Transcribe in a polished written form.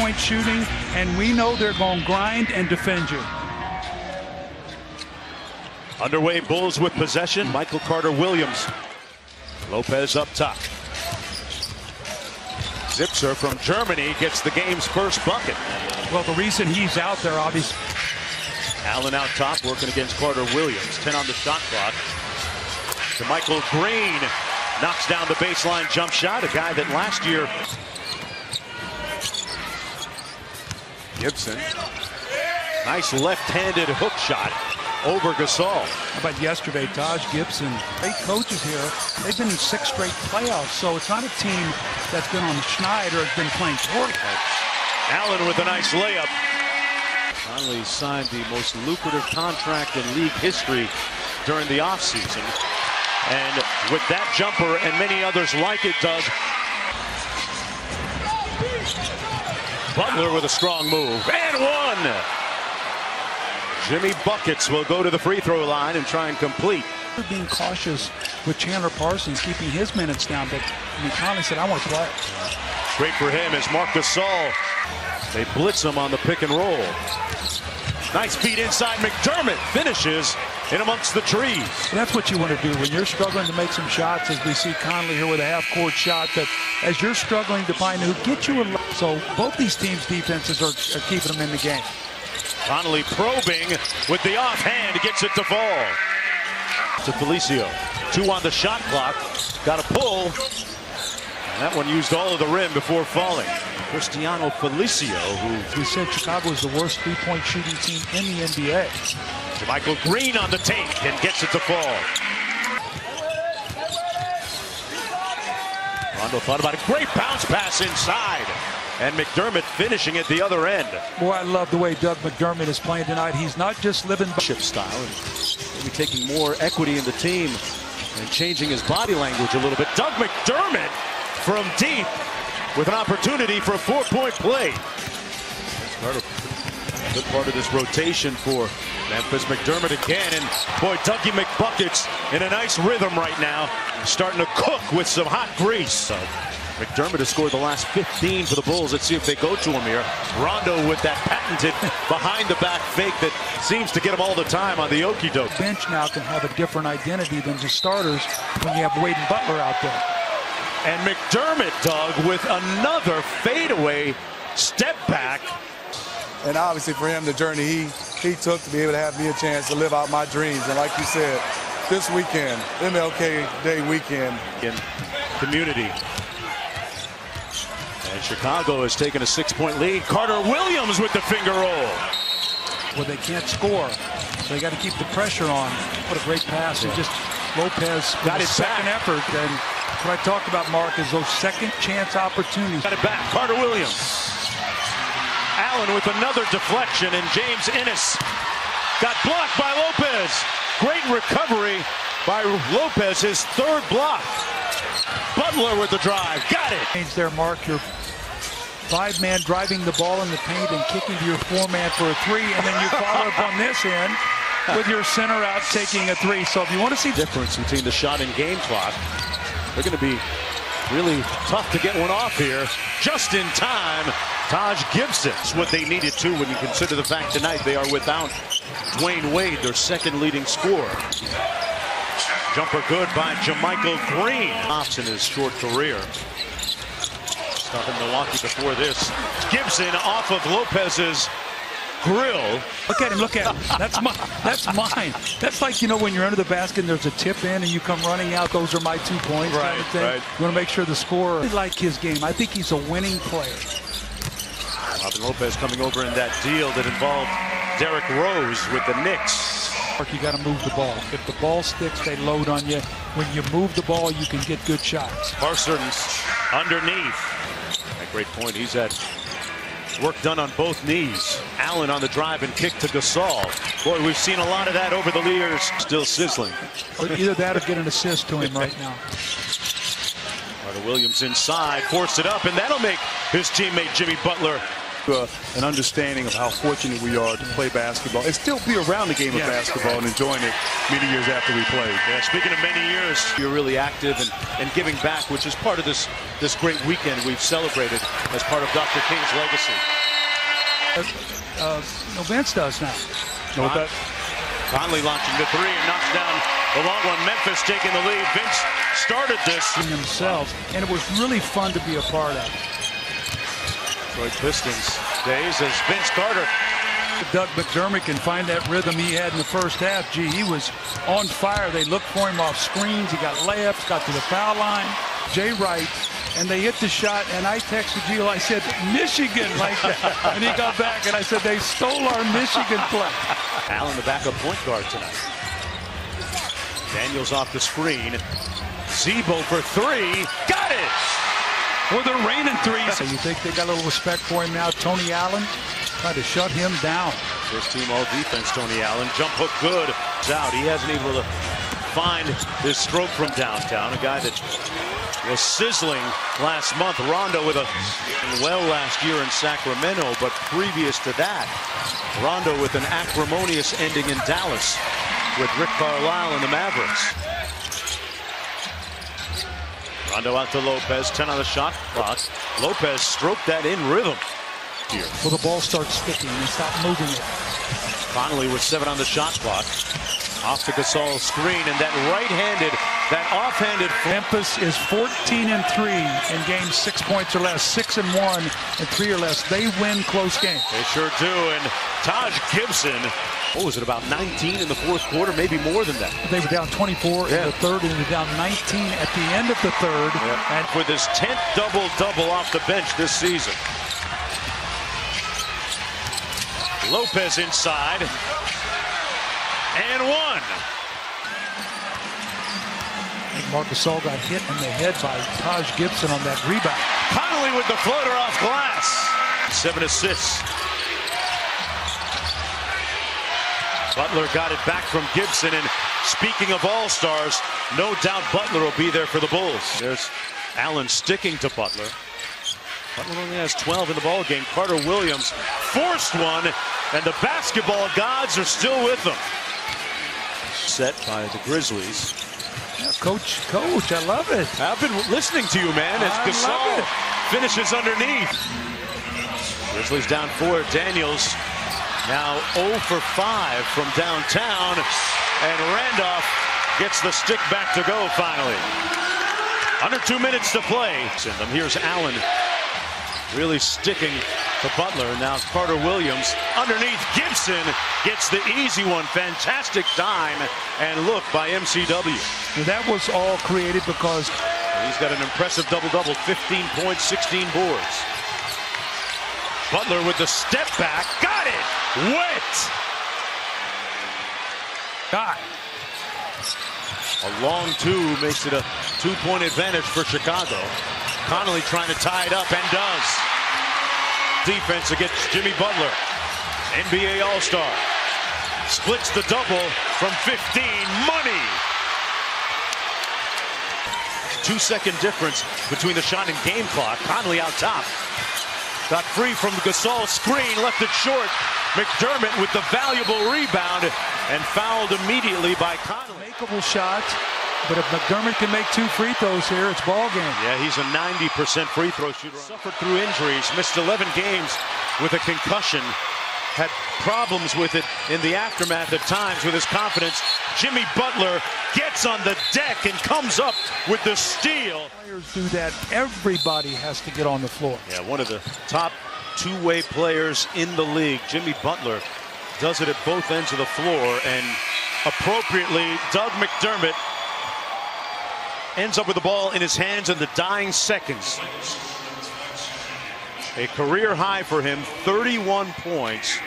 three-point shooting, and we know they're going to grind and defend you. Underway, Bulls with possession. Michael Carter-Williams. Lopez up top. Zipser from Germany gets the game's first bucket. Well, the reason he's out there, obviously. Allen out top, working against Carter-Williams. 10 on the shot clock. To Michael Green. Knocks down the baseline jump shot. A guy that last year. Gibson. Nice left-handed hook shot over Gasol. How about yesterday, Taj Gibson? 8 coaches here. They've been in 6 straight playoffs, so it's not a team that's been on the schneid or has been playing poorly. Allen with a nice layup. Finally signed the most lucrative contract in league history during the offseason. And with that jumper and many others like it, Doug. Butler with a strong move. And one! Jimmy Buckets will go to the free throw line and try and complete. They're being cautious with Chandler Parsons, keeping his minutes down, but Conley said, I want to play. Great for him is Marc Gasol. They blitz him on the pick and roll. Nice feed inside. McDermott finishes in amongst the trees. That's what you want to do when you're struggling to make some shots, as we see Conley here with a half-court shot, that as you're struggling to find who get you a... So both these teams' defenses are keeping them in the game. Conley probing with the offhand, gets it to fall. To Felicio. 2 on the shot clock. Got a pull. And that one used all of the rim before falling. Cristiano Felicio, who we said Chicago is the worst three-point shooting team in the NBA. To Michael Green on the take and gets it to fall. Rondo thought about a great bounce pass inside. And McDermott finishing at the other end. Boy, I love the way Doug McDermott is playing tonight. He's not just living by ship style and maybe taking more equity in the team and changing his body language a little bit. Doug McDermott from deep with an opportunity for a 4-point play. A good part of this rotation for Memphis. McDermott again, and boy, Dougie McBuckets in a nice rhythm right now, starting to cook with some hot grease. McDermott has scored the last 15 for the Bulls. Let's see if they go to him here. Rondo with that patented behind-the-back fake that seems to get him all the time on the okey-doke. Bench now can have a different identity than the starters when you have Wade and Butler out there. And McDermott, Doug, with another fadeaway step back. And obviously for him, the journey he took to be able to have me a chance to live out my dreams. And like you said, this weekend, MLK Day weekend. In community. And Chicago has taken a 6-point lead. Carter-Williams with the finger roll. Well, they can't score. So they got to keep the pressure on. What a great pass. And just Lopez got his second effort. And what I talked about, Mark, is those second chance opportunities. Got it back. Carter-Williams. Allen with another deflection, and James Ennis got blocked by Lopez. Great recovery by Lopez, his 3rd block. Butler with the drive. Got it. Change there, Mark. Your 5-man driving the ball in the paint and kicking to your 4-man for a 3, and then you follow up on this end with your center out taking a 3. So if you want to see difference between the shot and game clock, they're going to be really tough to get one off here. Just in time, Taj Gibson. That's what they needed to when you consider the fact tonight they are without Dwayne Wade, their 2nd leading scorer. Jumper good by JaMychal Green. Ops in his short career. Stuck in Milwaukee before this. Gibson off of Lopez's grill. Look at him, look at him. That's mine. That's mine. That's like, you know, when you're under the basket and there's a tip in and you come running out, those are my 2 points. Right, kind of thing. right. You want to make sure the scorer, I like his game. I think he's a winning player. Robin Lopez coming over in that deal that involved Derrick Rose with the Knicks. You got to move the ball. If the ball sticks, they load on you. When you move the ball, you can get good shots. Parsons underneath. A great point. He's had work done on both knees. Allen on the drive and kick to Gasol. Boy, we've seen a lot of that over the years. Still sizzling. Either that or get an assist to him right now. Carter-Williams inside, forced it up, and that'll make his teammate Jimmy Butler An understanding of how fortunate we are to play basketball and still be around the game of basketball and enjoying it many years after we played. Yeah, speaking of many years, you're really active and giving back, which is part of this great weekend we've celebrated as part of Dr. King's legacy. Vince does now. Know what that? Conley launching the three and knocks down the long one. Memphis taking the lead. Vince started this themselves, and it was really fun to be a part of. Detroit Pistons days as Vince Carter. Doug McDermott can find that rhythm he had in the first half. Gee, he was on fire. They looked for him off screens. He got layups, got to the foul line. Jay Wright, and they hit the shot, and I texted Gio. I said, Michigan, like that. And he got back, and I said, they stole our Michigan play. Allen, the backup point guard tonight. Daniels off the screen. Zebo for three. Got it! Well, they're raining threes. So you think they got a little respect for him now? Tony Allen trying to shut him down. First team all defense, Tony Allen. Jump hook good. It's out. He hasn't been able to find his stroke from downtown. A guy that was sizzling last month. Rondo with a well last year in Sacramento, but previous to that, Rondo with an acrimonious ending in Dallas with Rick Carlisle and the Mavericks. Rondo out to Lopez, 10 on the shot clock. Lopez stroked that in rhythm here. Well, the ball starts sticking and stop moving it. Conley with 7 on the shot clock. Off the Gasol screen, and that right-handed, that off-handed. Memphis is 14-3 in games 6 points or less, 6-1 and 3 or less. They win close games. They sure do. And Taj Gibson, what was it, about 19 in the fourth quarter, maybe more than that. They were down 24 in the third, and they were down 19 at the end of the third. And with his 10th double-double off the bench this season. Lopez inside. And one. Marc Gasol got hit in the head by Taj Gibson on that rebound. Conley with the floater off glass. 7 assists. Butler got it back from Gibson, and speaking of all-stars, no doubt Butler will be there for the Bulls. There's Allen sticking to Butler. Butler only has 12 in the ball game. Carter Williams forced one, and the basketball gods are still with them. Set by the Grizzlies. Yeah, Coach, I love it. I've been listening to you, man, as Gasol finishes underneath. Grizzlies down 4. Daniels now 0 for 5 from downtown, and Randolph gets the stick back to go finally. Under 2 minutes to play. Here's Allen really sticking to Butler. Now Carter Williams underneath. Gibson gets the easy one. Fantastic time and look by MCW. And that was all created because he's got an impressive double-double, 15 points, 16 boards. Butler with the step back. Got it! Wet! God. A long two makes it a 2-point advantage for Chicago. Conley trying to tie it up, and does. Defense against Jimmy Butler. NBA All-Star. Splits the double from 15. Money! 2-second difference between the shot and game clock. Conley out top. Got free from the Gasol screen, left it short. McDermott with the valuable rebound, and fouled immediately by Conley. Makeable shot, but if McDermott can make 2 free throws here, it's ball game. Yeah, he's a 90% free throw shooter. Suffered through injuries, missed 11 games with a concussion. Had problems with it in the aftermath at times with his confidence. Jimmy Butler gets on the deck and comes up with the steal. Players do that. Everybody has to get on the floor. Yeah, one of the top two-way players in the league. Jimmy Butler does it at both ends of the floor, and appropriately, Doug McDermott ends up with the ball in his hands in the dying seconds. A career high for him, 31 points.